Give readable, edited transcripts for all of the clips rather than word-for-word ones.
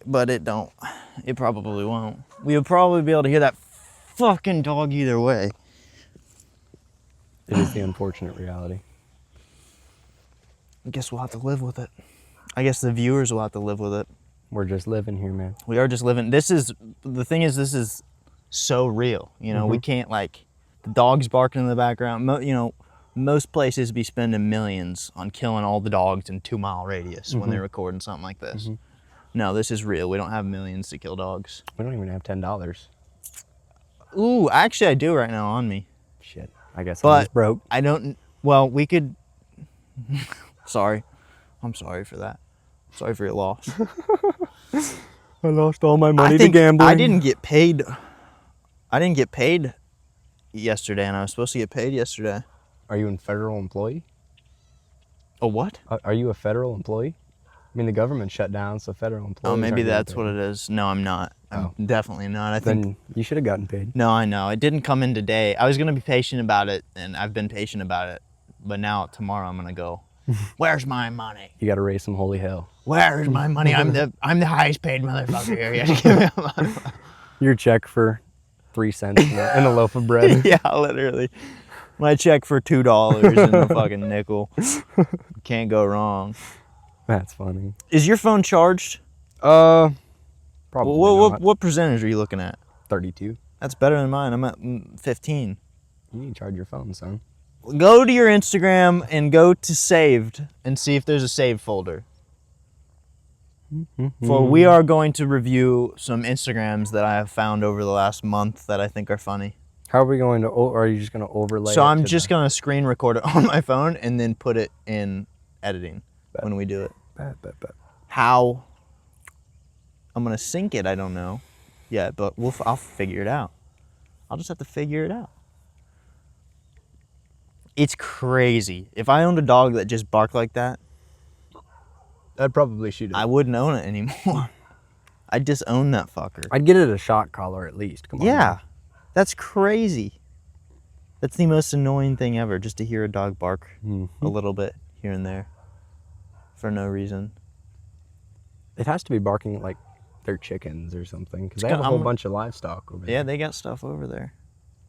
but it don't. It probably won't. We would probably be able to hear that fucking dog either way. It is the unfortunate reality. I guess we'll have to live with it. I guess the viewers will have to live with it. We're just living here, man. We are just living. This is so real. You know, we can't like the dogs barking in the background. You know, most places be spending millions on killing all the dogs in 2-mile radius when they're recording something like this. No, this is real. We don't have millions to kill dogs. We don't even have $10. Ooh, actually I do right now on me. Shit. I guess But I just broke. I don't, well, we could, sorry. I'm sorry for that. Sorry for your loss. I lost all my money I think to gambling. I didn't get paid yesterday, and I was supposed to get paid yesterday. Are you a federal employee? A what? Are you a federal employee? I mean, the government shut down, so federal employees. Oh, maybe aren't that's getting what it is. No, I'm not. I'm Oh. definitely not. I think. Then you should have gotten paid. No, I know. It didn't come in today. I was going to be patient about it, and I've been patient about it. But now, tomorrow, I'm going to go, where's my money? You got to raise some holy hell. Where's my money? I'm the highest paid motherfucker here. You gotta give me my money. Your check for 3 cents and a loaf of bread. Yeah, literally. My check for $2 and a fucking nickel. Can't go wrong. That's funny. Is your phone charged? Probably not. What percentage are you looking at? 32. That's better than mine. I'm at 15. You need to charge your phone, son. Go to your Instagram and go to saved and see if there's a saved folder. For we are going to review some Instagrams that I have found over the last month that I think are funny. How are we going to, or are you just going to overlay So it I'm to just going to screen record it on my phone and then put it in editing when we do it. Bet. How I'm going to sync it, I don't know yet, but I'll figure it out. I'll just have to figure it out. It's crazy. If I owned a dog that just barked like that, I'd probably shoot it. I wouldn't own it anymore. I'd disown that fucker. I'd get it a shock collar at least. Come on. Yeah, man. that's crazy. That's the most annoying thing ever, just to hear a dog bark a little bit here and there for no reason. It has to be barking like they're chickens or something, because they It's have a got- whole bunch of livestock over there. Yeah, they got stuff over there.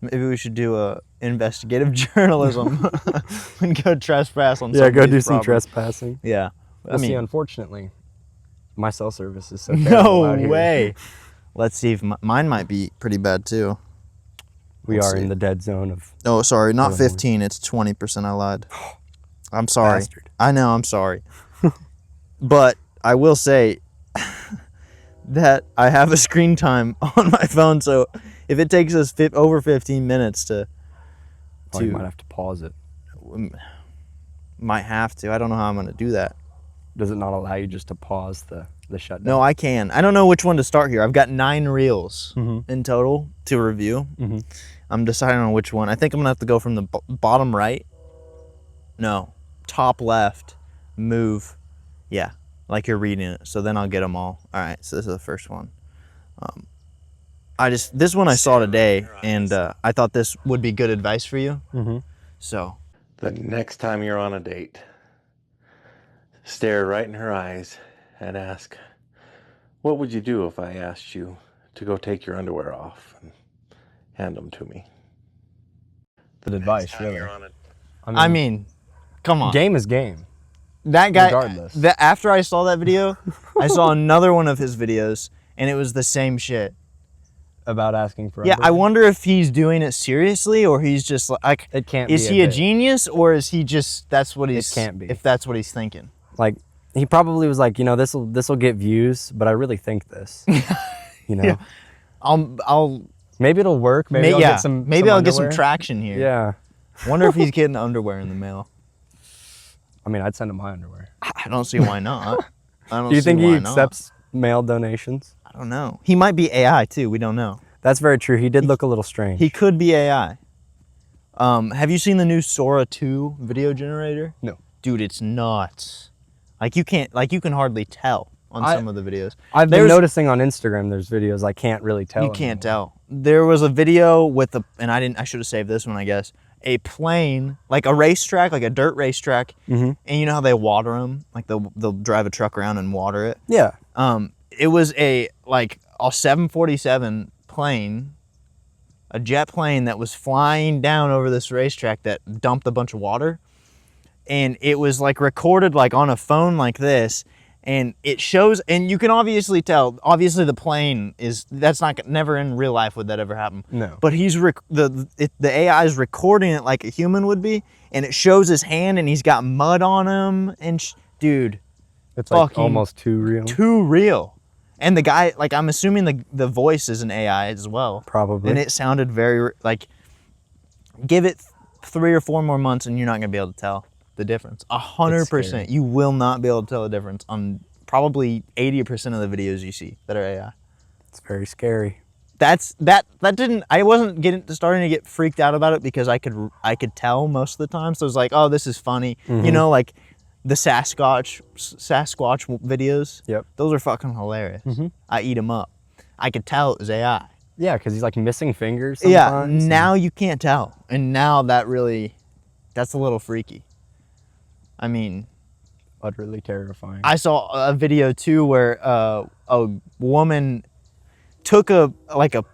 Maybe we should do a investigative journalism and go trespass on. Yeah, go do somebody's some property. trespassing. Yeah, Well, see, I mean, unfortunately, my cell service is so terrible no out here. way. Let's see if mine might be pretty bad too. We Let's are see. in the dead zone of Oh, sorry, not Illinois. 15. It's 20%. I lied. I'm sorry. Bastard. I know. I'm sorry. But I will say that I have a screen time on my phone, so if it takes us over 15 minutes to you might have to pause it. might have to. I don't know how I'm going to do that. Does it not allow you just to pause the shutdown? No, I can. I don't know which one to start here. I've got 9 reels Mhm. in total to review. Mhm. I'm deciding on which one. I think I'm going to have to go from the bottom right. No, top left, move. Yeah, like you're reading it. So then I'll get them all. All right, so this is the first one. This one I saw today, and I thought this would be good advice for you. Mhm. So, The next time you're on a date, stare right in her eyes and ask, what would you do if I asked you to go take your underwear off and hand them to me? Good advice, really. I mean, come on. game is game. That guy, regardless. after I saw that video, I saw another one of his videos, and it was the same shit. About asking for Yeah, I underwear. wonder if he's doing it seriously, or he's just like, It can't is be he a bit. genius, or is he just, that's what he's, can't be. if that's what he's thinking. Like, he probably was like, this'll get views, but I really think this. You know? Yeah. I'll Maybe it'll work. Maybe I'll yeah, get some maybe I'll get some underwear. traction here. Yeah. Wonder if he's getting underwear in the mail. I mean, I'd send him my underwear. I don't see why not. I don't Do you see think he why not. accepts mail donations? I don't know. He might be AI too. We don't know. That's very true. He did look a little strange. He could be AI. Have you seen the new Sora 2 video generator? No. Dude, it's nuts. You can hardly tell on some of the videos. I've been There's- noticing on Instagram there's videos I can't really tell. You can't tell. There was a video with and I should have saved this one, I guess. A plane, like a racetrack, like a dirt racetrack, Mhm. and you know how they water them? Like they'll drive a truck around and water it. Yeah. it was a 747 plane, a jet plane that was flying down over this racetrack that dumped a bunch of water. And it was like recorded like on a phone like this, and it shows, and you can obviously tell, obviously the plane that's not, never in real life would that ever happen. No. But the AI is recording it like a human would be, and it shows his hand and he's got mud on him, and dude, It's like fucking almost too real. too real. And the guy, like, I'm assuming the voice is an AI as well. Probably. And it sounded very, like, give it 3 or 4 more months and you're not going to be able to tell the difference. 100%. You will not be able to tell the difference on probably 80% of the videos you see that are AI. It's very scary. I wasn't starting to get freaked out about it because I could tell most of the time. So it was like, oh, this is funny. You know, like the Sasquatch videos. Yep. Those are fucking hilarious. I eat them up. I could tell it was AI. Yeah, because he's like missing fingers Yeah, sometimes. now you can't tell. And now that's a little freaky. I mean, Utterly terrifying. I saw a video too where a woman took a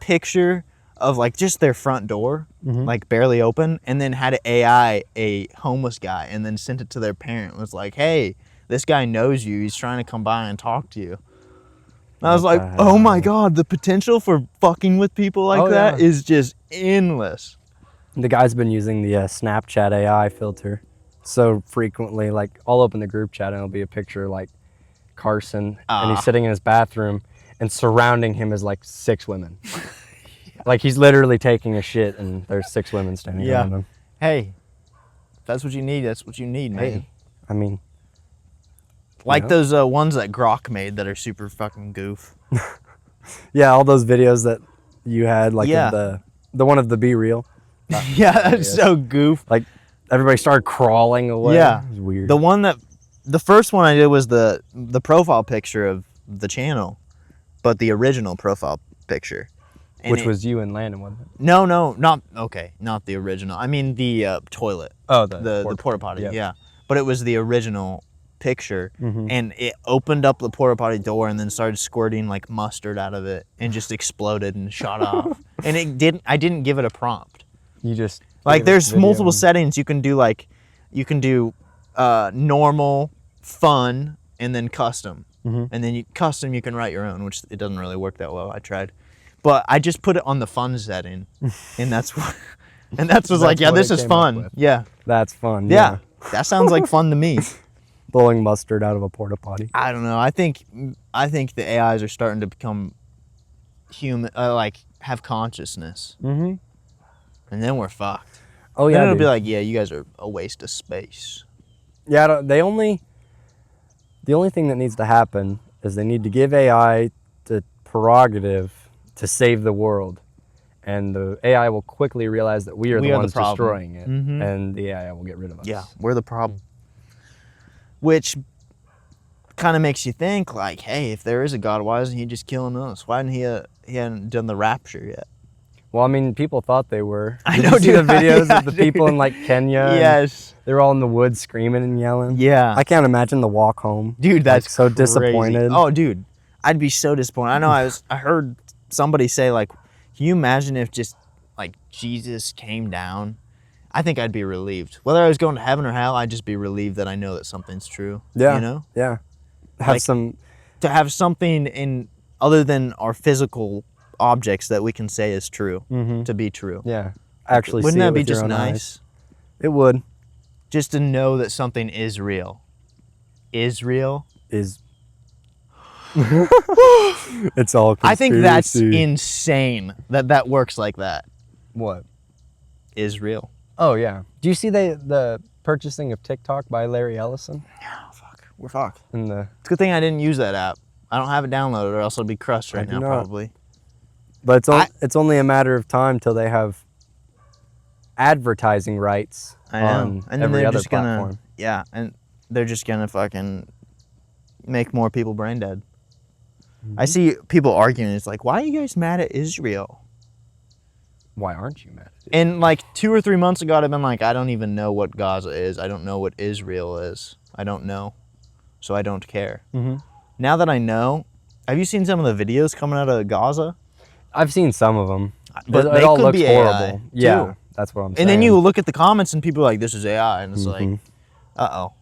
picture of like just their front door, like barely open, and then had a homeless guy, and then sent it to their parent. It was like, hey, this guy knows you. He's trying to come by and talk to you. And I was like, oh my God, the potential for fucking with people like that is just endless. The guy's been using the Snapchat AI filter so frequently. Like, I'll open the group chat and it'll be a picture like Carson, and he's sitting in his bathroom, and surrounding him is like 6 women. Like, he's literally taking a shit and there's 6 women standing around him. Hey, if that's what you need, that's what you need, man. Hey, I mean, Like those ones that Grok made that are super fucking goof. yeah, all those videos that you had, like Yeah. the one of the Be Real. Yeah, that's so goof. Like, everybody started crawling away. Yeah. It was weird. The first one I did was the profile picture of the channel, but the original profile picture. And Which was you and Landon, wasn't it? No, not the original. I mean the toilet. Oh, The porta potty, Yep. yeah. But it was the original picture, Mhm. and it opened up the porta potty door and then started squirting like mustard out of it and just exploded and shot off. And I didn't give it a prompt. You just Like, gave it there's video multiple and- settings you can do, normal, fun, and then custom. Mhm. And then custom you can write your own, which it doesn't really work that well. I tried, but I just put it on the fun setting, and that's what. And that's was like, yeah, what this it is came up fun. with. Yeah, That's fun. yeah, that sounds like fun to me. Blowing mustard out of a porta potty. I don't know. I think the AIs are starting to become human, like have consciousness, Mm-hmm. and then we're fucked. Oh Then yeah. it'll Dude. be like, yeah, you guys are a waste of space. Yeah. The only thing that needs to happen is they need to give AI the prerogative to save the world, and the AI will quickly realize that we are the ones problem. destroying it, Mhm. and the AI will get rid of us. Yeah, we're the problem. Which kind of makes you think, like, hey, if there is a God, why isn't he just killing us? Why didn't he hadn't done the rapture yet? Well, I mean, people thought they were. I Did know, you see the dude. videos Yeah, of the people in like Kenya? and Yes. They were all in the woods screaming and yelling. Yeah. I can't imagine the walk home. Dude, that's Like, so crazy. disappointed. Oh, dude, I'd be so disappointed. I know I heard somebody say, like, can you imagine if just like Jesus came down? I think I'd be relieved. Whether I was going to heaven or hell, I'd just be relieved that I know that something's true. Yeah. You know? Yeah. Have Like- some. To have something in other than our physical objects that we can say is true, Mhm. to be true. Yeah. Actually, Wouldn't see that it be with your just own nice? eyes. It would. Just to know that something is real. Is real. Is. It's all. I think that's conspiracy. insane that works like that. What? Is real. Oh yeah. Do you see the purchasing of TikTok by Larry Ellison? Oh, fuck. We're fucked. In the. It's a good thing I didn't use that app. I don't have it downloaded, or else I'd be crushed right I do now, not. probably. But it's only a matter of time till they have advertising rights I know. on And then every they're other just gonna, platform. yeah, and they're just gonna fucking make more people brain dead. I see people arguing. It's like, why are you guys mad at Israel? Why aren't you mad at it? And like 2 or 3 months ago, I'd been like, I don't even know what Gaza is. I don't know what Israel is. I don't know. So I don't care. Mhm. Now that I know, Have you seen some of the videos coming out of Gaza? I've seen some of them, But it they all could looks be AI, horrible. Yeah, too. that's what I'm saying. And then you look at the comments and people are like, this is AI. And it's like, uh-oh.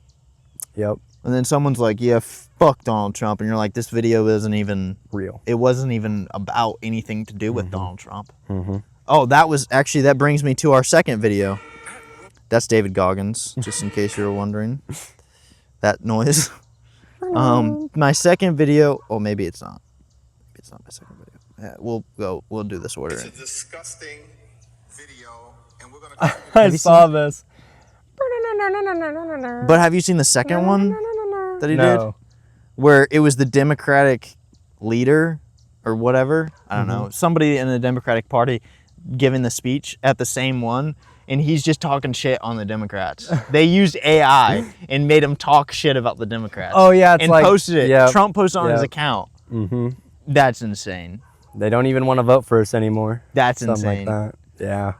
Yep, And then someone's like, yeah, fuck Donald Trump. And you're like, this video isn't even real. It wasn't even about anything to do with Donald Trump. Oh, that brings me to our second video. That's David Goggins, just in case you were wondering. That noise. My second video, oh, maybe it's not. Maybe it's not my second video. Yeah, we'll do this order. It's a disgusting video, and we're gonna. I saw this. But have you seen the second one that he did? No. Where it was the Democratic leader or whatever, I don't know, somebody in the Democratic Party giving the speech at the same one, and he's just talking shit on the Democrats. They used AI and made him talk shit about the Democrats. Oh, yeah, it's and like- posted it. yep, Trump posted on his yep. account. That's insane. They don't even want to vote for us anymore. That's Something insane. like that. Yeah.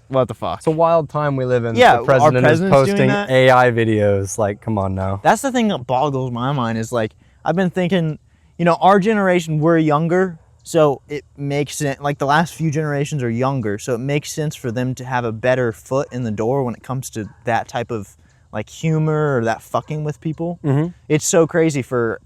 What the fuck? It's a wild time we live in. Yeah, the president our is president's doing posting that? AI videos. Like, come on now. That's the thing that boggles my mind is like, I've been thinking, our generation, we're younger, so it makes sense. Like the last few generations are younger, so it makes sense for them to have a better foot in the door when it comes to that type of like humor or that fucking with people. It's so crazy for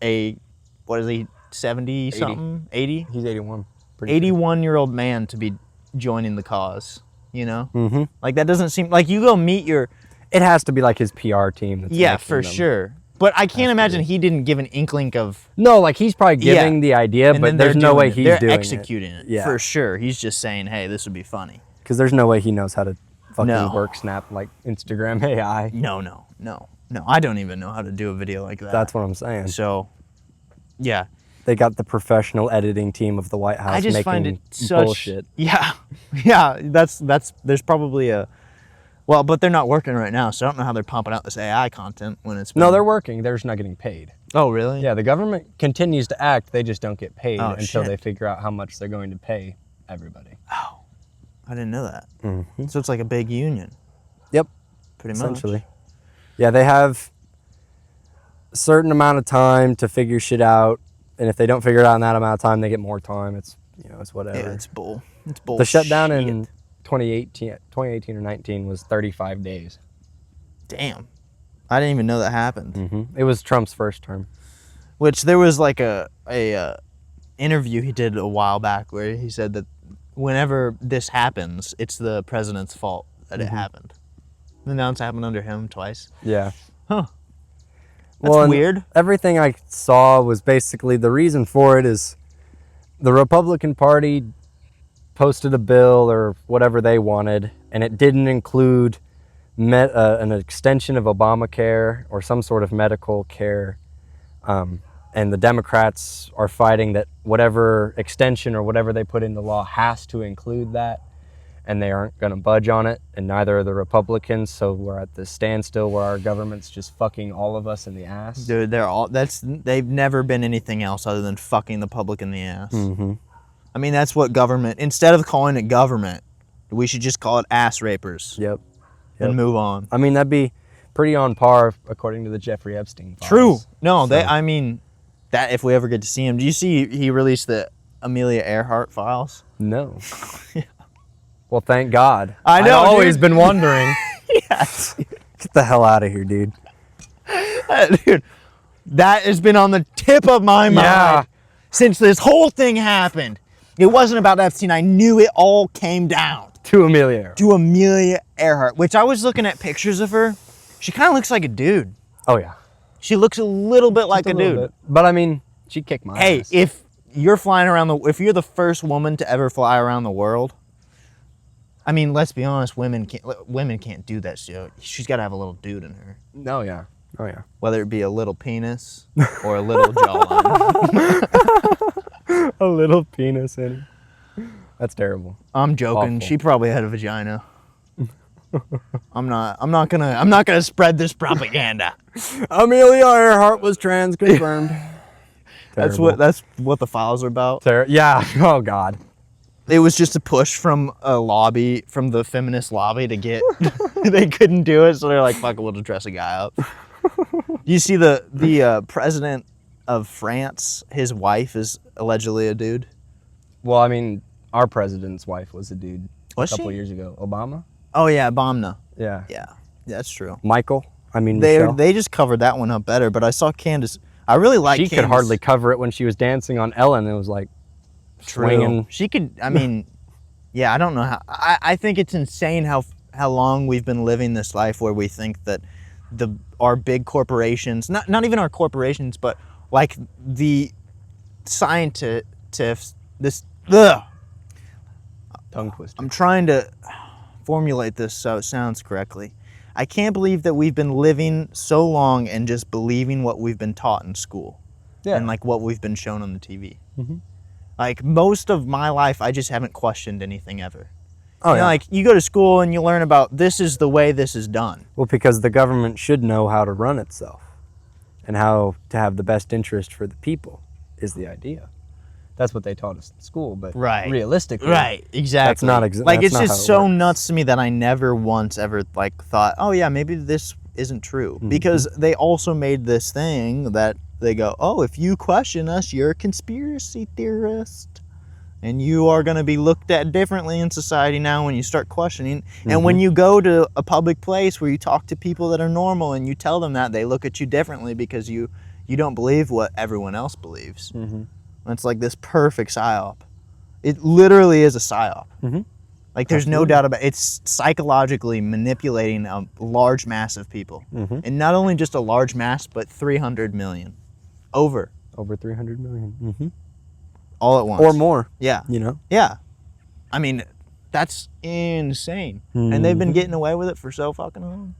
what is he, 70 something? 80? He's 81. 81-year-old man to be joining the cause, Like that doesn't seem, like you go meet your, It has to be like his PR team. That's yeah, making for them. sure. But I can't imagine he didn't give an inkling of, No, like he's probably giving the idea, and but then there's they're no doing way it. he's They're doing executing it. Yeah. For sure. He's just saying, hey, this would be funny. Because there's no way he knows how to fucking No. work Snap like Instagram AI. No. I don't even know how to do a video like that. That's what I'm saying. So, yeah. They got the professional editing team of the White House I just making find it such bullshit. Yeah. There's probably but they're not working right now, so I don't know how they're pumping out this AI content when it's No, they're working. They're just not getting paid. Oh, really? Yeah, the government continues to act. They just don't get paid Oh, until shit. they figure out how much they're going to pay everybody. I didn't know that. So it's like a big union, Yep, pretty much. essentially. Yeah, they have a certain amount of time to figure shit out, and if they don't figure it out in that amount of time, they get more time. It's it's whatever. Yeah, it's bull. It's bull. The shutdown in 2018 or 19 was 35 days. Damn. I didn't even know that happened. It was Trump's first term. Which there was like a interview he did a while back where he said that whenever this happens, it's the president's fault that it happened. And now it's happened under him twice. Yeah. Huh. That's and weird. Everything I saw was basically the reason for it is the Republican Party posted a bill or whatever they wanted, and it didn't include an extension of Obamacare or some sort of medical care. And the Democrats are fighting that whatever extension or whatever they put into law has to include that, and they aren't going to budge on it, and neither are the Republicans, so we're at this standstill where our government's just fucking all of us in the ass. Dude, they've never been anything else other than fucking the public in the ass. I mean, that's what government, instead of calling it government, we should just call it ass rapers Yep. and move on. I mean, that'd be pretty on par according to the Jeffrey Epstein files. True. No, So- I mean, that if we ever get to see him. Do you see he released the Amelia Earhart files? No. Well, thank God. I know, I've always dude. been wondering. Yes. Get the hell out of here, dude. Dude, that has been on the tip of my mind Yeah. since this whole thing happened. It wasn't about Epstein. I knew it all came down To Amelia Earhart. to Amelia Earhart, which I was looking at pictures of her. She kind of looks like a dude. Oh, yeah. She looks a little bit like a little dude. bit. But I mean, she kicked my Hey, ass. if you're flying around if you're the first woman to ever fly around the world, I mean, let's be honest, women can't do that shit. She's got to have a little dude in her, Oh, yeah. Oh, yeah. whether it be a little penis or a little jawline. A little penis in it. That's terrible. I'm joking. Awful. She probably had a vagina. I'm not gonna spread this propaganda. Amelia Earhart was trans confirmed. That's what the files are about. Yeah. Oh, God. It was just a push from the feminist lobby to get. They couldn't do it, so they're like, "Fuck it, we'll just dress a guy up." You see the president of France, his wife is allegedly a dude? Well, I mean, our president's wife was a dude Was a couple she? years ago. Obama? Oh yeah, Bomna. Yeah. Yeah, that's true. Michael? I mean, They Michelle? they just covered that one up better. But I saw Candace. I really like. She could hardly cover it when she was dancing on Ellen. It was like swinging. She could. I mean, yeah. I don't know how. I think it's insane how long we've been living this life where we think that our big corporations, not even our corporations, but like the scientists. Tongue twister. I'm trying to formulate this so it sounds correctly. I can't believe that we've been living so long and just believing what we've been taught in school. Yeah. And like what we've been shown on the TV. Mhm. Like most of my life, I just haven't questioned anything ever. Oh, You know, yeah. like you go to school and you learn about this is the way this is done. Well, because the government should know how to run itself and how to have the best interest for the people is the idea. That's what they taught us in school, but Right. realistically, Right, exactly. That's not like that's it's not just how it so works. nuts to me that I never once ever like thought, oh yeah, maybe this isn't true, Mm-hmm. because they also made this thing that they go, oh, if you question us, you're a conspiracy theorist, and you are going to be looked at differently in society now when you start questioning. And Mm-hmm. when you go to a public place where you talk to people that are normal and you tell them that, they look at you differently because you don't believe what everyone else believes. Mhm. It's like this perfect psyop. It literally is a psyop. Mhm. Like there's no doubt about it. It's psychologically manipulating a large mass of people. Mhm. And not only just a large mass, but 300 million. Over. Over 300 million. Mm-hmm. All at once. Or more, Yeah. you know? Yeah. I mean, that's insane. And they've been getting away with it for so fucking long.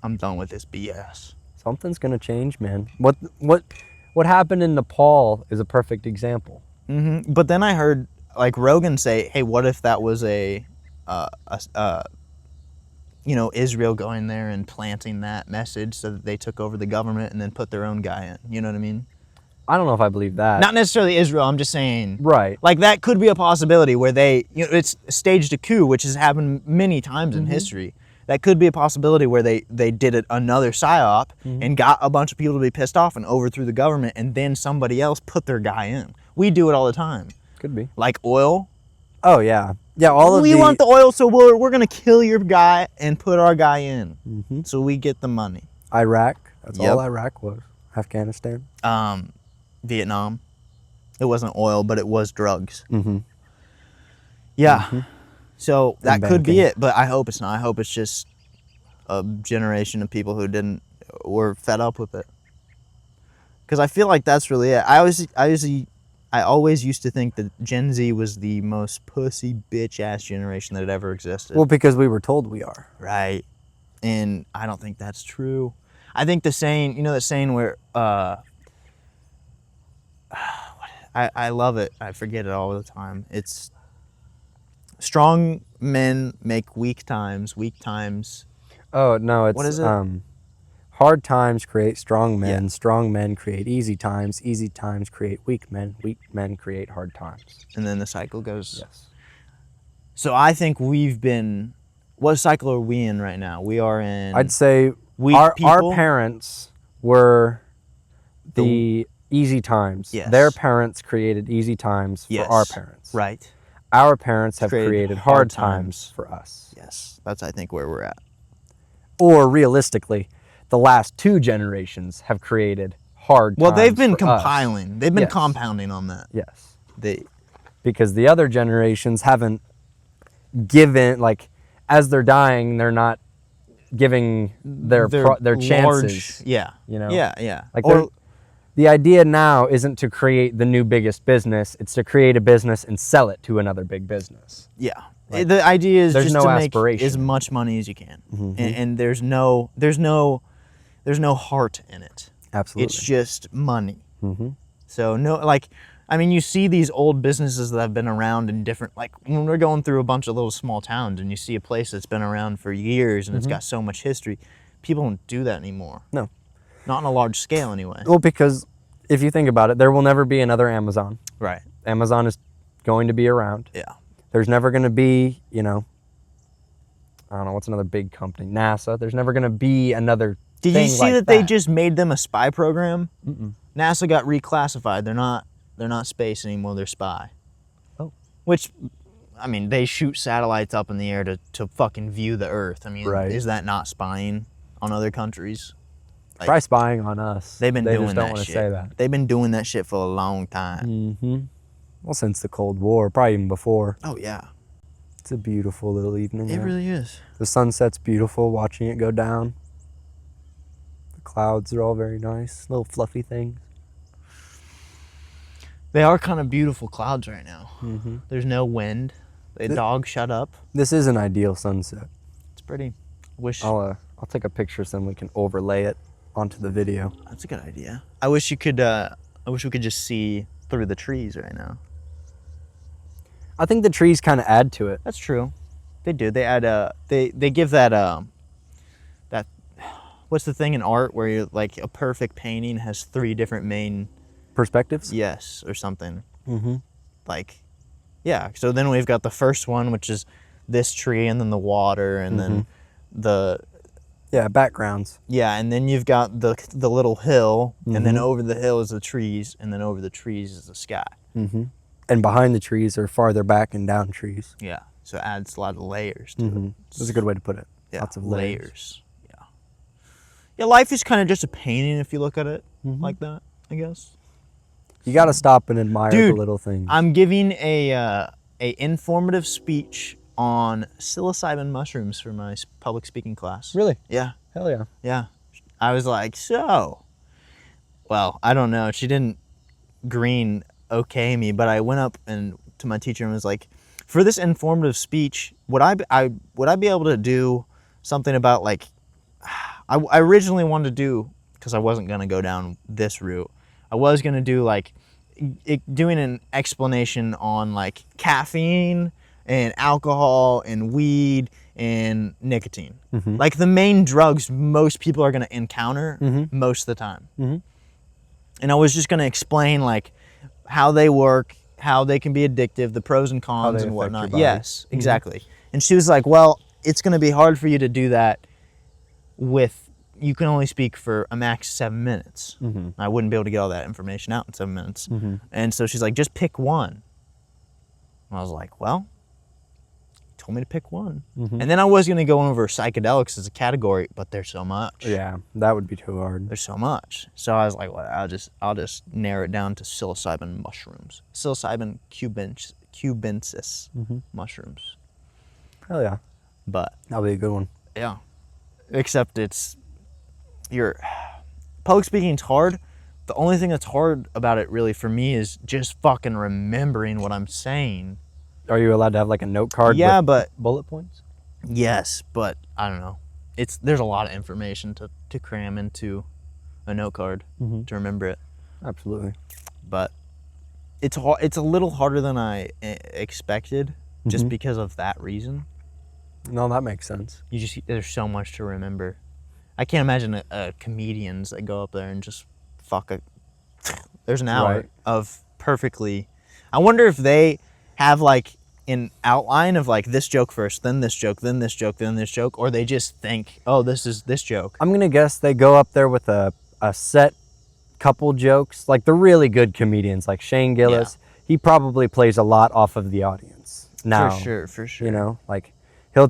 I'm done with this BS. Something's going to change, man. What happened in Nepal is a perfect example. But then I heard like Rogan say, "Hey, what if that was Israel going there and planting that message so that they took over the government and then put their own guy in?" You know what I mean? I don't know if I believe that. Not necessarily Israel. I'm just saying, Right. like that could be a possibility where they, it's staged a coup, which has happened many times in history. That could be a possibility where they did another psyop and got a bunch of people to be pissed off and overthrew the government, and then somebody else put their guy in. We do it all the time. Could be. Like oil. Oh, yeah. Yeah, all of We the... want the oil, so we're gonna kill your guy and put our guy in, so we get the money. Iraq. That's Yep. all Iraq was. Afghanistan. Vietnam. It wasn't oil, but it was drugs. Mm-hmm. Yeah. So that And could be banking. it, but I hope it's not. I hope it's just a generation of people who were fed up with it. Because I feel like that's really it. I always used to think that Gen Z was the most pussy bitch ass generation that had ever existed. Well, because we were told we are. Right. And I don't think that's true. I think the saying, that saying where, I love it. I forget it all the time. It's strong men make weak times Oh, no, it's... What is it? Hard times create strong men. Yeah. Strong men create easy times create weak men. Weak men create hard times. and then the cycle goes. Yes. So I think what cycle are we in right now? We are in. I'd say Weak our people? parents were the easy times. Yes. Their parents created easy times for Yes. our parents. Right. Our parents have Created created hard hard times. times for us. Yes. That's, I think, where we're at. Or realistically, the last two generations have created hard Well, times they've been for us. compiling. They've been Yes. compounding on that. Yes. Because the other generations haven't given, like, as they're dying, they're not giving their chances. large, yeah. you know? Yeah. Like, Or the idea now isn't to create the new biggest business, it's to create a business and sell it to another big business. yeah. The idea is there's just no to make aspiration. as much money as you can, and there's no heart in it. Absolutely. It's just money. Mhm. So you see these old businesses that have been around in different, like when we're going through a bunch of little small towns and you see a place that's been around for years and it's got so much history, people don't do that anymore. No. Not on a large scale anyway. Well, because if you think about it, there will never be another Amazon. Right. Amazon is going to be around. Yeah. There's never going to be, I don't know, what's another big company? NASA. There's never going to be another Did you thing see like that they just made them a spy program? Mm-mm. NASA got reclassified. They're not space anymore. They're spy. Oh. Which, I mean, they shoot satellites up in the air to fucking view the Earth. I mean, Right. is that not spying on other countries? Like, Probably spying on us. they've been they doing just don't that want to shit. say that. They've been doing that shit for a long time. Mm-hmm. Well, since the Cold War, probably even before. Oh yeah, It's a beautiful little evening. it here. really is. The sunset's beautiful, watching it go down. The clouds are all very nice, little fluffy things. They are kind of beautiful clouds right now. Mm-hmm. There's no wind. The dog shut up. This is an ideal sunset. It's pretty. Wish I'll take a picture so then we can overlay it onto the video. that's a good idea. I wish you could. I wish we could just see through the trees right now. I think the trees kind of add to it. That's true. They do. They add they give that that what's the thing in art where you're like a perfect painting has 3 different main Perspectives? yes or something. Mm-hmm. Like yeah, so then we've got the first one which is this tree and then the water and then the Yeah, backgrounds. yeah, and then you've got the little hill and then Mhm. over the hill is the trees and then over the trees is the sky. Mm-hmm. And behind the trees are farther back and down trees. Yeah. So it adds a lot of layers to Mm-hmm. it. That's a good way to put it. Yeah, Lots of layers. Yeah. Yeah, life is kind of just a painting if you look at it Mhm. like that, I guess. You got to stop and admire Dude, the little things. I'm giving a informative speech on psilocybin mushrooms for my public speaking class. Really? Yeah. Hell yeah. Yeah. I was like, so. Well, I don't know. She didn't green okay me, but I went up and to my teacher and was like, for this informative speech, would I be able to do something about like, I originally wanted to do, because I wasn't going to go down this route, I was going to do like doing an explanation on like caffeine and alcohol and weed and nicotine. Mhm. Like the main drugs most people are going to encounter Mhm. most of the time. Mhm. And I was just going to explain like how they work, how they can be addictive, the pros and cons they and affect whatnot. your body. Yes, exactly. And she was like, well, it's going to be hard for you to do that with, you can only speak for a max 7 minutes. Mhm. I wouldn't be able to get all that information out in 7 minutes. Mhm. And so she's like, just pick one. And I was like, well, you told me to pick one. Mhm. And then I was going to go over psychedelics as a category, but there's so much. Yeah, that would be too hard. There's so much. So I was like, well, I'll just narrow it down to psilocybin mushrooms. Psilocybin cubensis Mhm. mushrooms. Hell yeah. But That'll be a good one. yeah. Except public speaking's hard. The only thing that's hard about it really for me is just fucking remembering what I'm saying. Are you allowed to have like a note card Yeah, with but bullet points? yes, but I don't know. There's a lot of information to cram into a note card Mhm. to remember it. Absolutely. But it's a little harder than I expected just Mhm. because of that reason. No, that makes sense. There's so much to remember. I can't imagine comedians that go up there and just fuck a. There's an hour Right. of perfectly. I wonder if they have like an outline of like this joke first, then this joke, then this joke, then this joke, or they just think, oh, this is this joke. I'm going to guess they go up there with a set couple jokes. Like the really good comedians like Shane Gillis, he probably plays a lot off of the audience. Now, For sure. you know, like he'll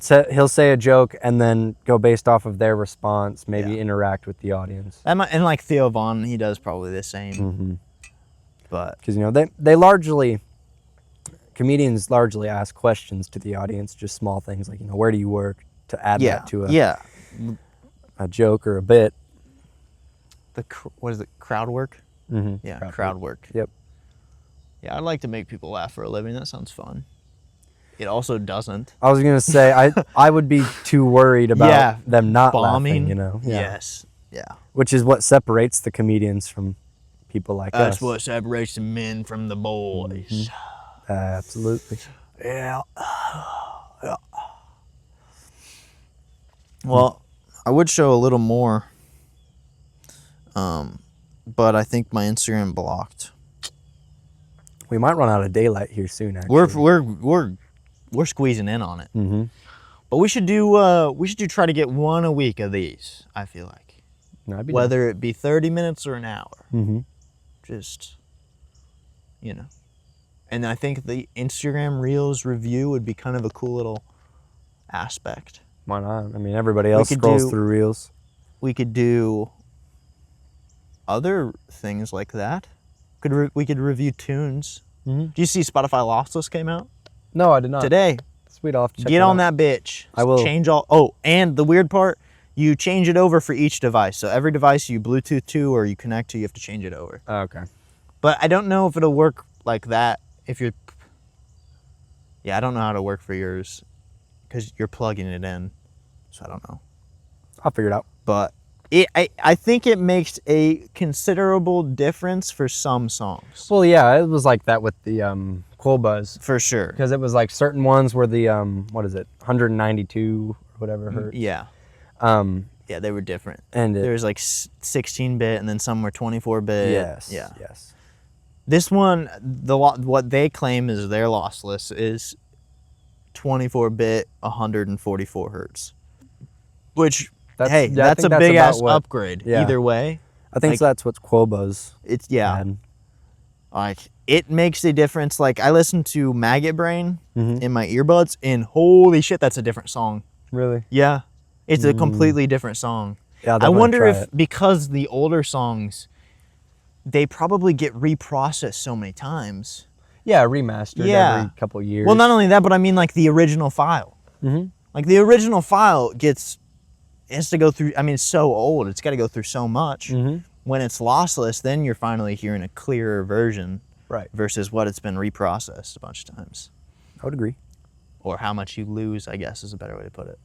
say a joke and then go based off of their response, maybe Yeah. interact with the audience. And like Theo Vaughn, he does probably the same. Mm-hmm. But Because, you know, they largely, comedians largely ask questions to the audience, just small things like, you know, where do you work, to add that to a joke or a bit. What is it? Crowd work? Mm-hmm. Yeah, crowd work. Yep. Yeah, I'd like to make people laugh for a living. That sounds fun. It also doesn't. I was gonna say I would be too worried about Yeah, them not Bombing, laughing, you know. Yeah. Yes. Yeah. Which is what separates the comedians from people like That's us. what separates the men from the boys. Absolutely. Yeah. Yeah. Well, I would show a little more, but I think my Instagram blocked. We might run out of daylight here soon. Actually. We're squeezing in on it. Mm-hmm. But we should try to get one a week of these. I feel like. I'd be whether it be 30 minutes or an hour. Mm-hmm. Just, you know. And I think the Instagram Reels review would be kind of a cool little aspect. Why not? I mean, everybody else could scrolls do- through Reels. We could do other things like that. We could review tunes. Mhm. Do you see Spotify Lossless came out No, I did not. today? Sweet, I'll have to check Get that on out. that bitch. I will. Change all. Oh, and the weird part, you change it over for each device. So every device you Bluetooth to or you connect to, you have to change it over. Oh, okay. But I don't know if it'll work like that if you're. Yeah, I don't know how to work for yours because you're plugging it in. So I don't know. I'll figure it out. But I think it makes a considerable difference for some songs. Well, yeah, it was like that with the Cool Buzz, For sure. because it was like certain ones were the what is it, 192 or whatever hertz. Yeah. Um, Yeah, they were different. and it, There was like 16-bit and then some were 24-bit. yes, Yeah. yes. This one, what they claim is their lossless is 24-bit, 144 hertz. Which, That's- hey, yeah, I that's a think that's big about ass what- upgrade. yeah. Either way, I think Like- that's what Cool Buzz it's yeah. had. Like it makes a difference. Like I listen to Maggot Brain Mhm. in my earbuds, and holy shit, that's a different song. Really? Yeah, it's a completely different song. Yeah, I'll I definitely wonder try if it. because the older songs, they probably get reprocessed so many times. Yeah, remastered Yeah. every couple years. Well, not only that, but I mean like the original file. Mhm. Like the original file has to go through. I mean, it's so old; it's got to go through so much. Mhm. When it's lossless, then you're finally hearing a clearer version Right. versus what it's been reprocessed a bunch of times. I would agree. Or how much you lose, I guess, is a better way to put it.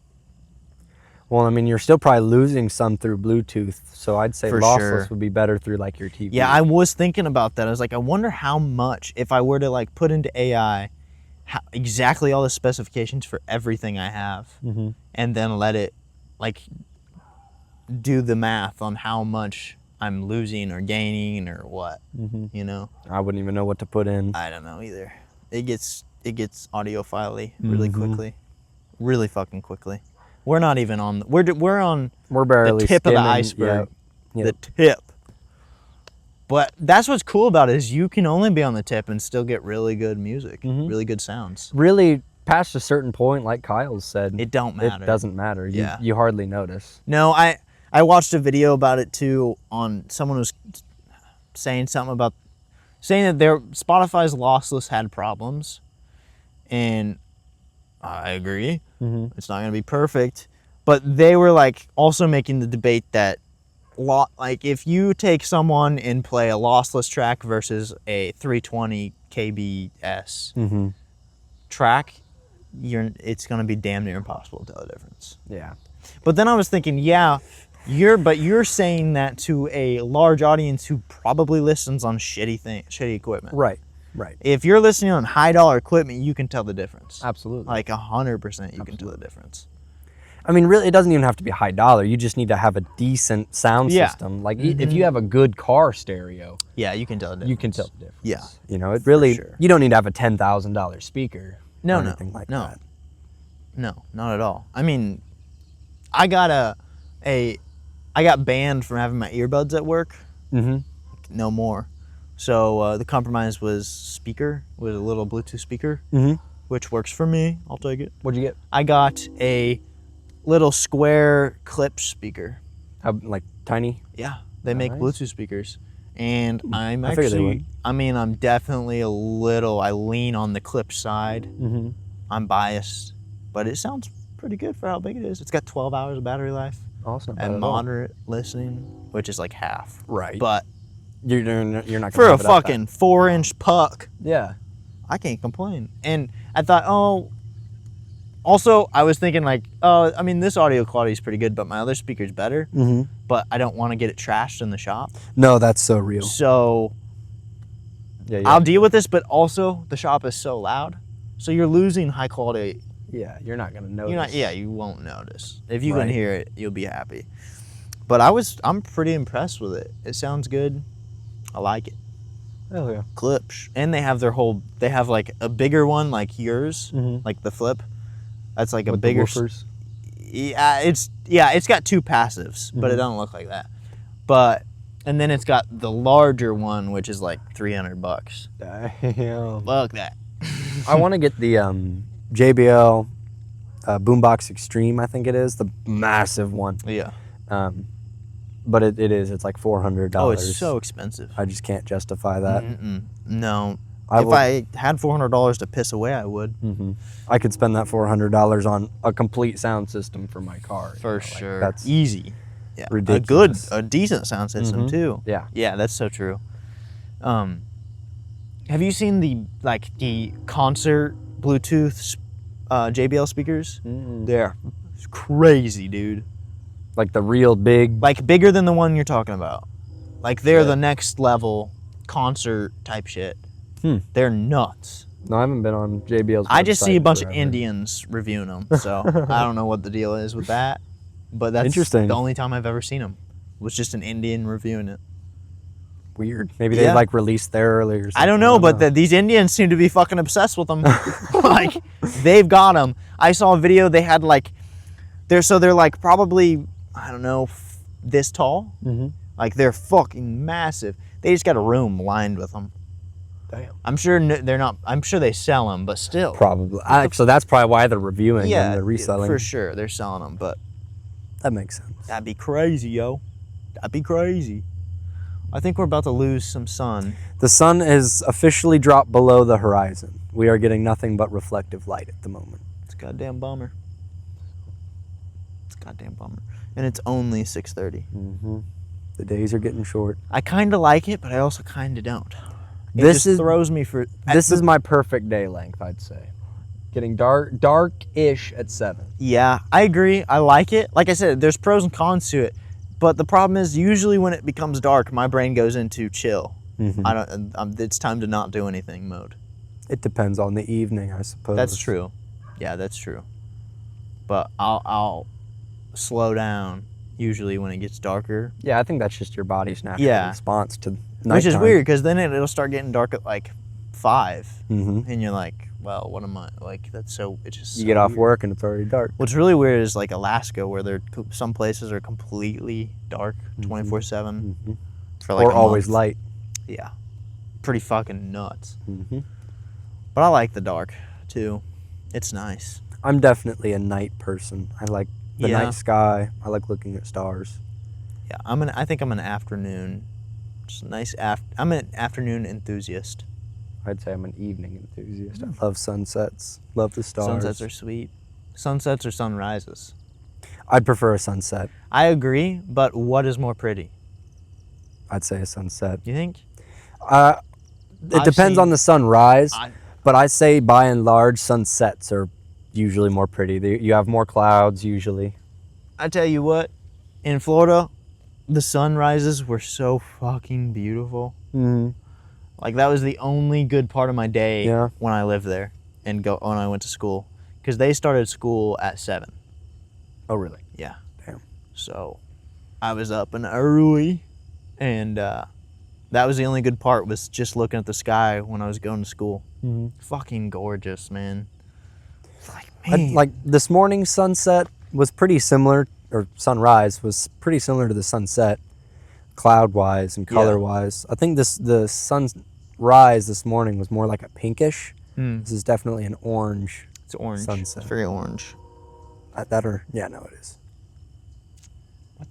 Well, I mean, you're still probably losing some through Bluetooth, so I'd say For lossless sure. would be better through like your TV. Yeah, I was thinking about that. I was like, I wonder how much, if I were to like put into AI exactly all the specifications for everything I have, Mhm. and then let it like do the math on how much I'm losing or gaining or what, Mhm. you know? I wouldn't even know what to put in. I don't know either. It gets audiophile-y really Mm-hmm. quickly, really fucking quickly. We're not even on. We're on We're barely the tip of the skimming- iceberg. Yeah. The tip. But that's what's cool about it is you can only be on the tip and still get really good music, Mhm. really good sounds. Really, past a certain point, like Kyle said, It don't matter. It doesn't matter. Yeah. You hardly notice. No, I watched a video about it too. On someone was saying something about saying that their Spotify's lossless had problems, and I agree. Mhm. It's not gonna be perfect, but they were like also making the debate that like if you take someone and play a lossless track versus a 320 kbs Mm-hmm. track, it's gonna be damn near impossible to tell the difference. Yeah. But then I was thinking, yeah, you're saying that to a large audience who probably listens on shitty equipment. Right. Right. If you're listening on high dollar equipment, you can tell the difference. Absolutely. Like 100%, you can tell the difference. I mean, really, it doesn't even have to be high dollar. You just need to have a decent sound Yeah. system. Like, if you have a good car stereo, Yeah, you can tell the difference. you can tell the difference. Yeah. You know, it really, sure. you don't need to have a $10,000 speaker No, or no, anything like no. that. No, not at all. I mean, I got I got banned from having my earbuds at work. Mm-hmm. No more. So the compromise was a little Bluetooth speaker, Mm-hmm. which works for me. I'll take it. What'd you get? I got a little square clip speaker. How, like, tiny? Yeah, they make Nice. Bluetooth speakers. And I'm I figured they actually, would. I mean, I'm definitely I lean on the clip side. Mm-hmm. I'm biased, but it sounds pretty good for how big it is. It's got 12 hours of battery life Awesome. and moderate listening, which is like half. Right. But You're not gonna for a have it up that- fucking 4-inch puck, Yeah. I can't complain. And I thought, also, I was thinking like, I mean, this audio quality is pretty good, but my other speaker's better. Mm-hmm. But I don't want to get it trashed in the shop. No, that's so real. So Yeah. I'll deal with this, but also the shop is so loud. So you're losing high quality. Yeah, you're not gonna notice. You won't notice. If you can Right. hear it, you'll be happy. But I'm pretty impressed with it. It sounds good. I like it. Oh yeah. Clips. And they have like a bigger one like yours, Mhm. like the flip. That's like a With the bigger woofers. Yeah, it's got two passives, but it Mhm. don't look like that. And then it's got the larger one, which is like $300. Damn. Look that. I want to get the JBL Boombox Extreme, I think it is, the massive one. Yeah. But it's like $400. Oh, it's so expensive. I just can't justify that. No. I If will- I had $400 to piss away, I would. I could spend that $400 on a complete sound system for my car. you For know, like, sure. that's Easy. Yeah. ridiculous. A decent sound system too. Yeah. Yeah, that's so true. Have you seen the concert Bluetooth JBL speakers? They're crazy, dude. like the real big. Like bigger than the one you're talking about. Like they're the next level concert type shit. They're nuts. No, I haven't been on JBL's. I just see a website bunch of forever. Indians reviewing them, so I don't know what the deal is with that. But that's Interesting. the only time I've ever seen them. Was just an Indian reviewing it. Weird. Maybe they Yeah. like released there early or something. I don't know, but these Indians seem to be fucking obsessed with them. Like they've got them. I saw a video. They had like, they're like probably I don't know this tall. Like they're fucking massive. They just got a room lined with them. Damn. I'm sure they're not. I'm sure they sell them, but still. Probably. So that's probably why they're reviewing Yeah, and they're reselling. for sure they're selling them, but That makes sense. that'd be crazy, yo. That'd be crazy. I think we're about to lose some sun. The sun is officially dropped below the horizon. We are getting nothing but reflective light at the moment. It's a goddamn bummer. It's a goddamn bummer. And it's only 6:30. The days are getting short. I kind of like it, but I also kind of don't. It This just is- throws me for. This is my perfect day length, I'd say. Getting dark-ish at 7. Yeah, I agree. I like it. Like I said, there's pros and cons to it. But the problem is, usually when it becomes dark, my brain goes into chill. I don't. It's time to not do anything mode. It depends on the evening, I suppose. That's true. Yeah, that's true. But I'll slow down usually when it gets darker, Yeah, I think that's just your body's natural Yeah. response to nighttime. which is weird because then it'll start getting dark at like 5, Mhm. and you're like, well, what am I like? That's so. It's just You so get off weird. work and it's already dark. What's really weird is like Alaska, where some places are completely dark 24/7 for like Or a always month. light. Yeah, pretty fucking nuts. Mhm. But I like the dark too. It's nice. I'm definitely a night person. I like the Yeah. night sky. I like looking at stars. Yeah, I think I'm an afternoon. Just nice I'm an afternoon enthusiast. I'd say I'm an evening enthusiast. I love sunsets. Love the stars. Sunsets are sweet. Sunsets or sunrises. I'd prefer a sunset. I agree, but what is more pretty? I'd say a sunset. You think? It I've depends on seen- the sunrise, I- but I say by and large sunsets are usually more pretty. You have more clouds usually. I tell you what, in Florida, the sunrises were so fucking beautiful. Mm-hmm. Like that was the only good part of my day Yeah. when I lived there and when I went to school, because they started school at 7. Oh really? Yeah. Damn. So I was up and early, and that was the only good part, was just looking at the sky when I was going to school. Mhm. Fucking gorgeous, man. Like, man. Like this morning's sunset was pretty similar, or sunrise was pretty similar to the sunset, cloud-wise and Yeah. color-wise. I think the sunrise this morning was more like a pinkish. Mm. This is definitely an orange. It's orange. sunset. It's very orange. Yeah, no, it is. What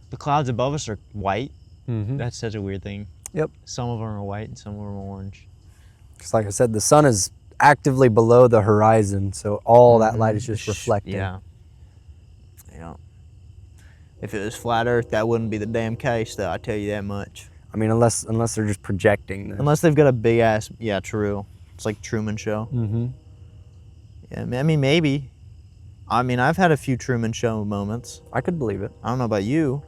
the clouds above us are white. Mm-hmm. That's such a weird thing. Yep. Some of them are white and some of them are orange. Because like I said, the sun is actively below the horizon, so all that light is just reflecting. Yeah. Yeah. If it was flat Earth, that wouldn't be the damn case, though. I tell you that much. I mean, unless they're just projecting this. Unless they've got a big ass. Yeah, true. It's like Truman Show. Mm-hmm. Yeah, I mean, maybe. I mean, I've had a few Truman Show moments. I could believe it. I don't know about you.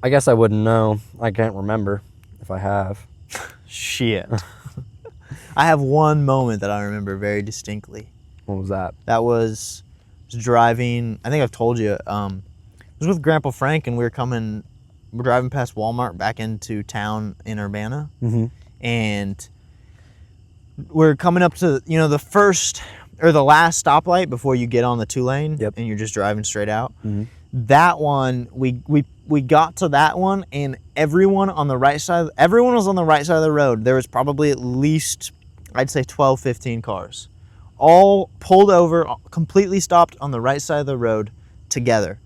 I guess I wouldn't know. I can't remember if I have. Shit. I have one moment that I remember very distinctly. What was that? That was driving. I think I've told you. It was with Grandpa Frank, and we're driving past Walmart back into town in Urbana, Mm-hmm. and we're coming up to the first or the last stoplight before you get on the 2-lane, Yep. and you're just driving straight out. Mhm. that one, we got to that one, and everyone was on the right side of the road. There was probably at least, I'd say 12, 15 cars. All pulled over, completely stopped on the right side of the road together.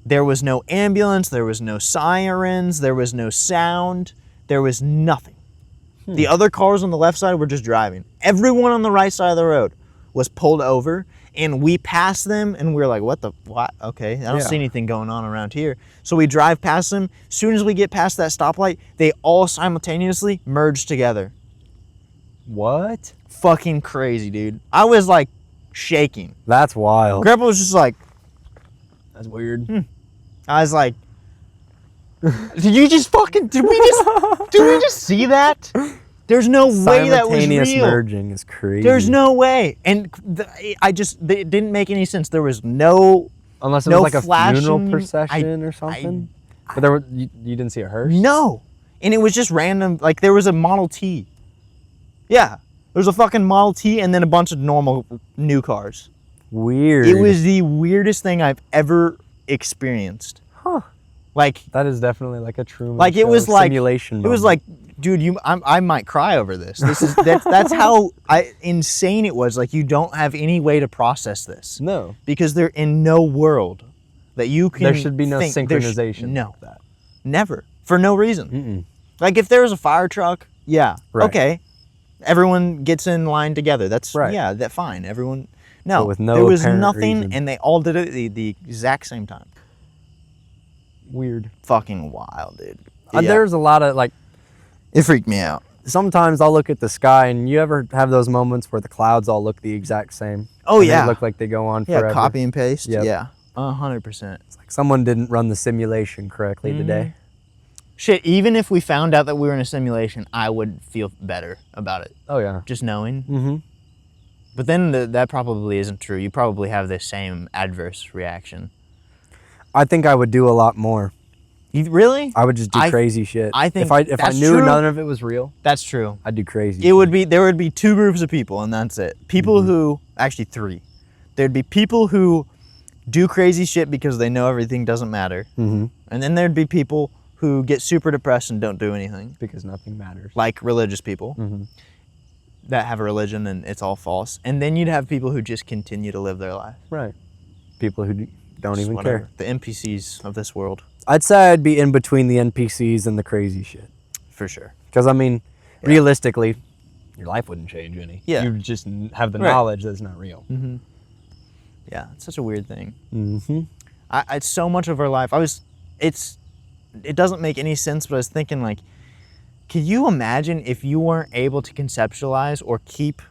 There was no ambulance, there was no sirens, there was no sound, there was nothing. The other cars on the left side were just driving. Everyone on the right side of the road was pulled over, and we passed them, and we were like, what? Okay, I don't see anything going on around here. So we drive past them. As soon as we get past that stoplight, they all simultaneously merge together. What? Fucking crazy, dude. I was like shaking. That's wild. Grandpa was just like, That's weird. I was like, did we just see that? There's no way that was Simultaneous real. merging is crazy. There's no way. And it didn't make any sense. There was no, Unless it no was like a funeral flashing- procession or something. But there were, you didn't see a hearse? no. And it was just random. Like there was a Model T. Yeah. There was a fucking Model T and then a bunch of normal new cars. Weird. It was the weirdest thing I've ever experienced. Huh. Like, That is definitely like a Truman like it Show was like simulation it was moment. like, dude, I might cry over this. That's how insane it was. Like you don't have any way to process this No. because they're in no world that you can. There should be no think. There's- synchronization. No, Like that. never, for no reason. Mm-mm. Like if there was a fire truck, yeah, Right. okay, everyone gets in line together. That's Right. yeah, that fine. Everyone, no, But with no there was apparent nothing, reason. and they all did it at the exact same time. Weird. Fucking wild, dude. Yeah. There's a lot of like, It freaked me out. sometimes I'll look at the sky and you ever have those moments where the clouds all look the exact same? Oh And yeah, They look like they go on yeah, forever. copy and paste. Yep. Yeah, 100%. It's like someone didn't run the simulation correctly today. Shit, even if we found out that we were in a simulation, I would feel better about it, Oh yeah. just knowing. Mm-hmm. But then that probably isn't true. You probably have the same adverse reaction. I think I would do a lot more. You really? I would just do I- crazy shit. I think if I that's knew true. none of it was real, That's true. I'd do crazy. There would be two groups of people, and that's it. People who, actually three. There'd be people who do crazy shit because they know everything doesn't matter. Mm-hmm. And then there'd be people who get super depressed and don't do anything. Because nothing matters. Like religious people Mm-hmm. that have a religion and it's all false. And then you'd have people who just continue to live their life. Right. People who don't Just even whatever. care. The NPCs of this world, I'd say I'd be in between the NPCs and the crazy shit. for sure. Because I mean, realistically, your life wouldn't change any. Yeah. You just have the Right. knowledge that it's not real. Yeah, it's such a weird thing. Mm-hmm. It's so much of our life. It doesn't make any sense, but I was thinking like, could you imagine if you weren't able to conceptualize or keep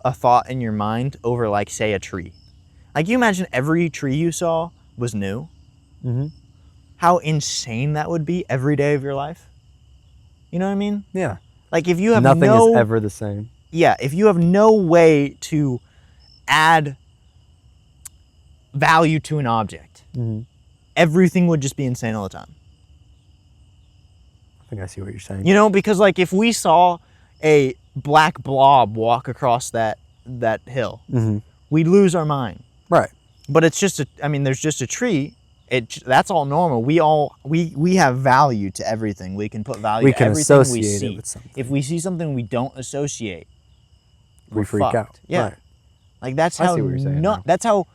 a thought in your mind over like, say, a tree? Like you imagine every tree you saw was new? Mm-hmm. How insane that would be every day of your life? You know what I mean? Yeah. Like if you have Nothing no, is ever the same. yeah, if you have no way to add value to an object, Mm-hmm. everything would just be insane all the time. I think I see what you're saying. You know, because like if we saw a black blob walk across that hill, Mm-hmm. we'd lose our mind. Right. But it's just there's just a tree. That's all normal. We have value to everything. We can put value We to can everything we associate it see. with something. If we see something we don't associate, We we're freak fucked. out. Yeah. Right. Like that's I how see what you're saying now. that's how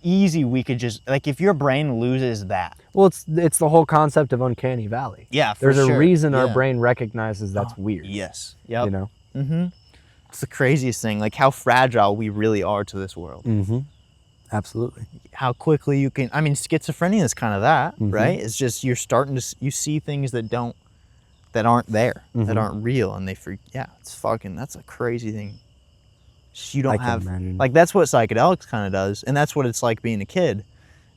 easy we could just like if your brain loses that. Well, it's the whole concept of uncanny valley. Yeah, for There's a sure. reason our Yeah. brain recognizes that's weird. Yes. Yep. You know. Mm-hmm. It's the craziest thing, like how fragile we really are to this world. Mm-hmm. Absolutely. How quickly you can. I mean, schizophrenia is kind of that, Mm-hmm. right? It's just you're starting to you see things that aren't there, Mm-hmm. that aren't real, and they freak. Yeah, that's a crazy thing. Just you don't I can have imagine. like that's what psychedelics kind of does, and that's what it's like being a kid.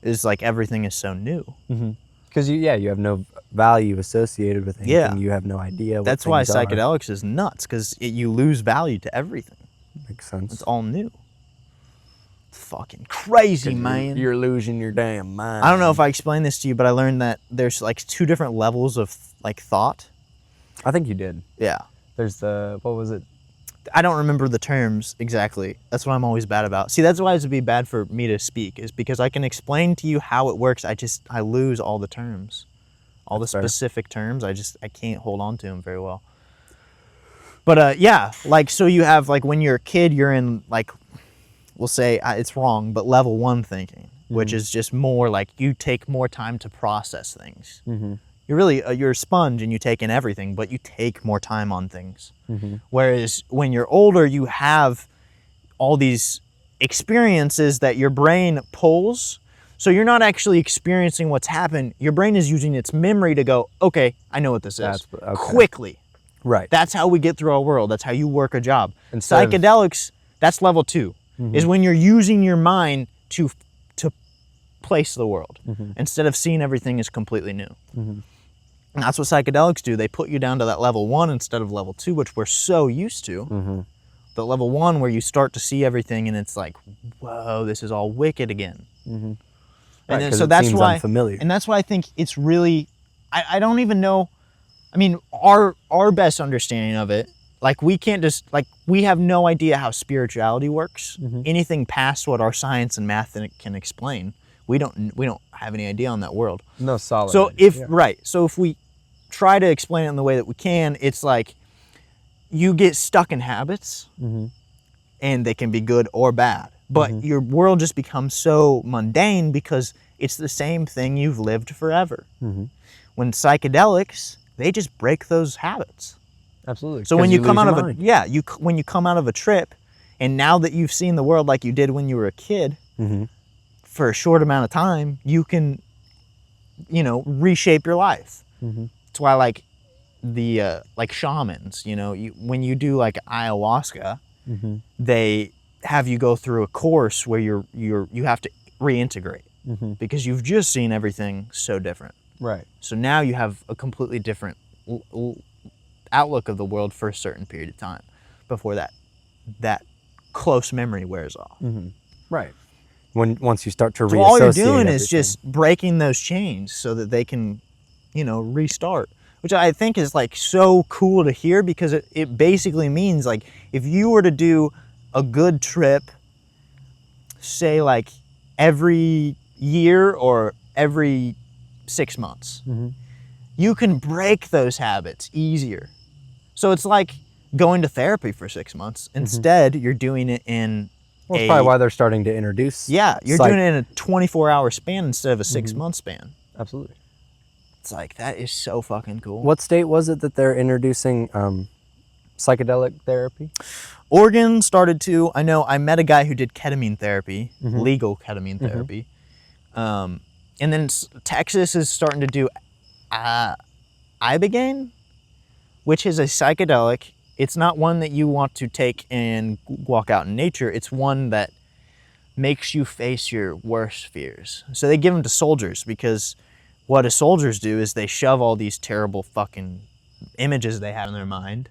Is like everything is so new. Because you have no value associated with anything. Yeah. You have no idea what That's why things are. psychedelics is nuts, because you lose value to everything. Makes sense. It's all new. It's fucking crazy, man. You're losing your damn mind. I don't know if I explained this to you, but I learned that there's like two different levels of like thought. I think you did. Yeah. There's the, what was it? I don't remember the terms exactly. That's what I'm always bad about. See, that's why it would be bad for me to speak, is because I can explain to you how it works. I lose all the terms, all the That's fair. specific terms. I can't hold on to them very well. But yeah, like, so you have, like, when you're a kid, you're in, like, we'll say it's wrong, but level 1 thinking, which is just more like you take more time to process things. You're really you're a sponge and you take in everything, but you take more time on things. Whereas when you're older, you have all these experiences that your brain pulls. So you're not actually experiencing what's happened. Your brain is using its memory to go, okay, I know what this is. Okay. Quickly. Right. That's how we get through our world. That's how you work a job. Instead of- Psychedelics, that's level 2, is when you're using your mind to place the world instead of seeing everything as completely new. And that's what psychedelics do. They put you down to that level 1 instead of level 2, which we're so used to. The level 1 where you start to see everything and it's like, whoa, this is all wicked again. Right, And then, 'cause so it that's seems why, unfamiliar. and that's why I think it's really, I don't even know. I mean, our best understanding of it, like, we can't just, like, we have no idea how spirituality works. Anything past what our science and math can explain, we don't have any idea on that world. No solid. So idea. so if we try to explain it in the way that we can, it's like you get stuck in habits, and they can be good or bad. But your world just becomes so mundane because it's the same thing you've lived forever. When psychedelics, they just break those habits. Absolutely. So when you come out of when you come out of a trip, and now that you've seen the world like you did when you were a kid, for a short amount of time, you can, reshape your life. That's why, like, the like shamans, when you do like ayahuasca, they have you go through a course where you have to reintegrate because you've just seen everything so different. Right. So now you have a completely different outlook of the world for a certain period of time before that close memory wears off. Right. Once you start to So reassociate all you're doing is everything. just breaking those chains so that they can, restart, which I think is, like, so cool to hear, because it basically means, like, if you were to do a good trip, say, like, every year or every 6 months, you can break those habits easier. So it's like going to therapy for 6 months. Instead, you're doing it in Well, that's probably why they're starting to introduce. you're psych- doing it in a 24-hour span instead of a 6-month span. Absolutely. It's like, that is so fucking cool. What state was it that they're introducing psychedelic therapy? Oregon started to. I know I met a guy who did ketamine therapy, legal ketamine therapy. And then Texas is starting to do Ibogaine, which is a psychedelic. It's not one that you want to take and walk out in nature. It's one that makes you face your worst fears. So they give them to soldiers, because what soldiers do is they shove all these terrible fucking images they have in their mind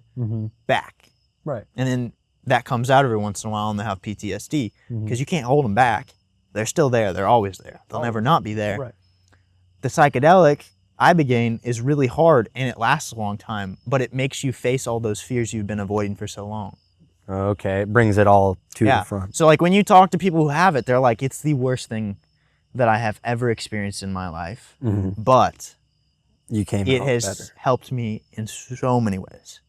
back. Right. And then that comes out every once in a while and they have PTSD, because you can't hold them back. They're still there. They're always there. They'll never not be there. Right. The psychedelic, Ibogaine, is really hard and it lasts a long time, but it makes you face all those fears you've been avoiding for so long. Okay. It brings it all to the front. So, like, when you talk to people who have it, they're like, it's the worst thing that I have ever experienced in my life, but You came it out has better. helped me in so many ways,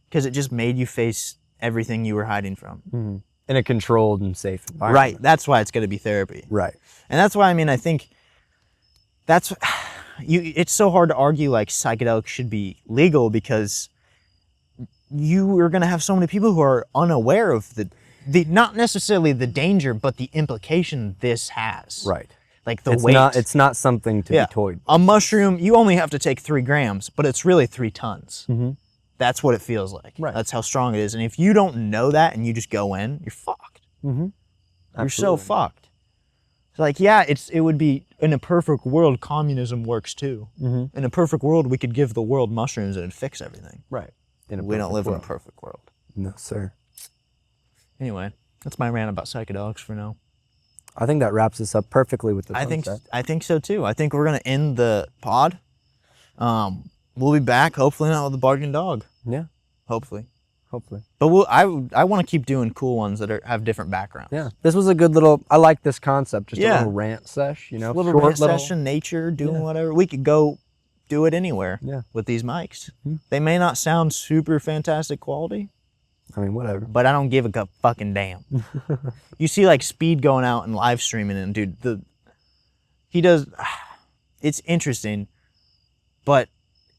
because it just made you face everything you were hiding from. In a controlled and safe environment. Right. That's why it's going to be therapy. Right. And that's why, I think that's, it's so hard to argue like psychedelics should be legal, because you are going to have so many people who are unaware of the not necessarily the danger, but the implication this has. Right. Like the It's weight. not. It's not something to be toyed. A mushroom, you only have to take 3 grams, but it's really 3 tons. That's what it feels like. Right. That's how strong it is. And if you don't know that and you just go in, you're fucked. You're so Absolutely. fucked. It's like, yeah, it would be, in a perfect world, communism works too. In a perfect world, we could give the world mushrooms and it'd fix everything. Right. We don't live in a perfect world. No, sir. Anyway, that's my rant about psychedelics for now. I think that wraps us up perfectly with the I think sunset. so too. I think we're gonna end the pod. We'll be back, hopefully not with a barking dog. Yeah. Hopefully. Hopefully. But I want to keep doing cool ones that have different backgrounds. Yeah. This was a good little, I like this concept. Just a Yeah. little rant sesh, you know? A little short rant session, nature, doing whatever. We could go do it anywhere with these mics. They may not sound super fantastic quality, I mean, whatever. but I don't give a fucking damn. You see like Speed going out and live streaming and dude, he does, it's interesting, but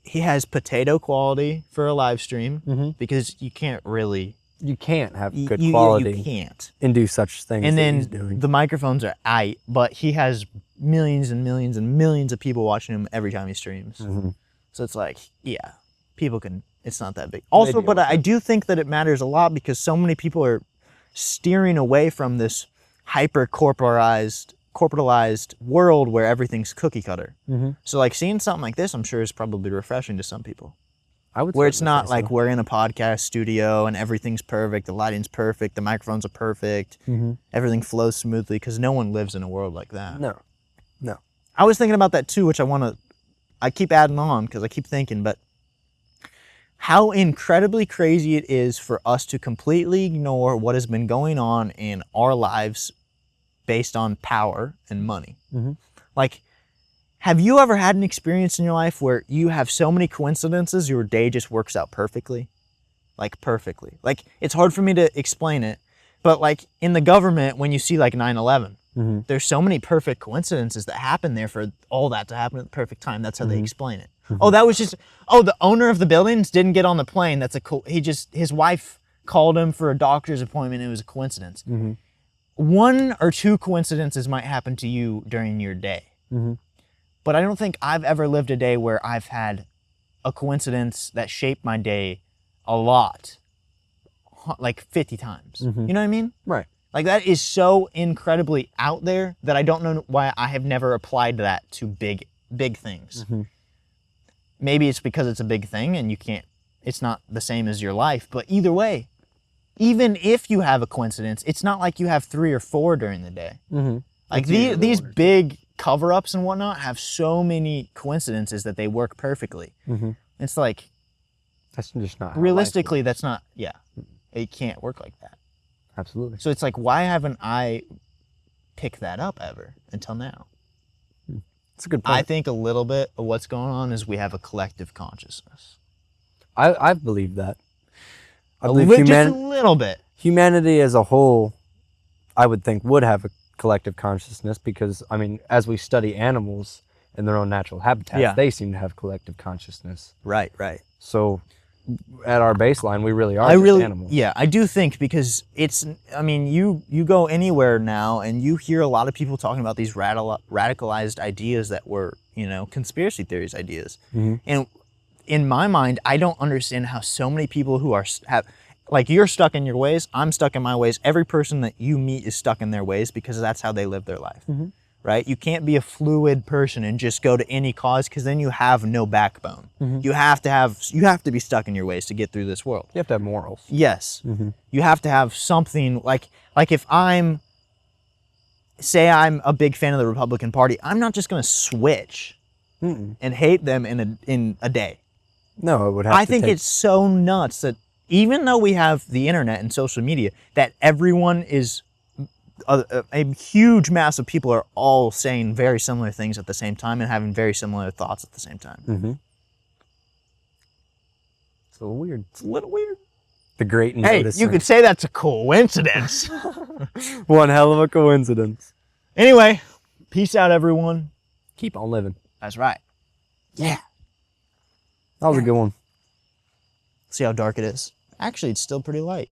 he has potato quality for a live stream because you can't really, You can't have good you quality can't. and do such things And that he's then doing. the microphones are aight, but he has millions and millions and millions of people watching him every time he streams. So it's like, yeah, people can, it's not that big. Also, deal but with I do think that it matters a lot because so many people are steering away from this hyper corporatalized world where everything's cookie cutter. So like seeing something like this, I'm sure is probably refreshing to some people. I would Where it's certainly not say like so. we're in a podcast studio and everything's perfect, the lighting's perfect, the microphones are perfect, everything flows smoothly, because no one lives in a world like that. No. I was thinking about that too, which I keep adding on because I keep thinking, but how incredibly crazy it is for us to completely ignore what has been going on in our lives based on power and money. Like, have you ever had an experience in your life where you have so many coincidences, your day just works out perfectly? Like, perfectly. Like, it's hard for me to explain it, but like in the government, when you see like 9/11, there's so many perfect coincidences that happen there for all that to happen at the perfect time. That's how they explain it. Oh, that was just, the owner of the buildings didn't get on the plane. That's his wife called him for a doctor's appointment. It was a coincidence. One or two coincidences might happen to you during your day. But I don't think I've ever lived a day where I've had a coincidence that shaped my day a lot, like 50 times. You know what I mean? Right. Like, that is so incredibly out there that I don't know why I have never applied that to big things. Maybe it's because it's a big thing and it's not the same as your life, but either way, even if you have a coincidence, it's not like you have 3 or 4 during the day. Like these big cover-ups and whatnot have so many coincidences that they work perfectly. It's like, That's just not how life realistically, that's not, it can't work like that. Absolutely. So it's like, why haven't I picked that up ever until now? That's a good point. I think a little bit of what's going on is we have a collective consciousness. I believe that. I Just believe a little bit. humanity as a whole, I would think, would have a collective consciousness because, I mean, as we study animals in their own natural habitats, they seem to have collective consciousness. Right. So at our baseline, we really are just animals. Yeah, I do think because you go anywhere now and you hear a lot of people talking about these radicalized ideas that were, conspiracy theories ideas. And in my mind, I don't understand how so many people who you're stuck in your ways, I'm stuck in my ways. Every person that you meet is stuck in their ways because that's how they live their life. Right? You can't be a fluid person and just go to any cause because then you have no backbone. You have to be stuck in your ways to get through this world. You have to have morals. Yes. You have to have something like if say I'm a big fan of the Republican Party, I'm not just going to switch and hate them in a day. No, it would have I to think take... it's so nuts that even though we have the internet and social media, that everyone is a huge mass of people are all saying very similar things at the same time and having very similar thoughts at the same time. It's a little weird. It's a little weird. The great Hey, noticing. you could say that's a coincidence. One hell of a coincidence. Anyway, peace out, everyone. Keep on living. That's right. Yeah. That was a good one. See how dark it is? Actually, it's still pretty light.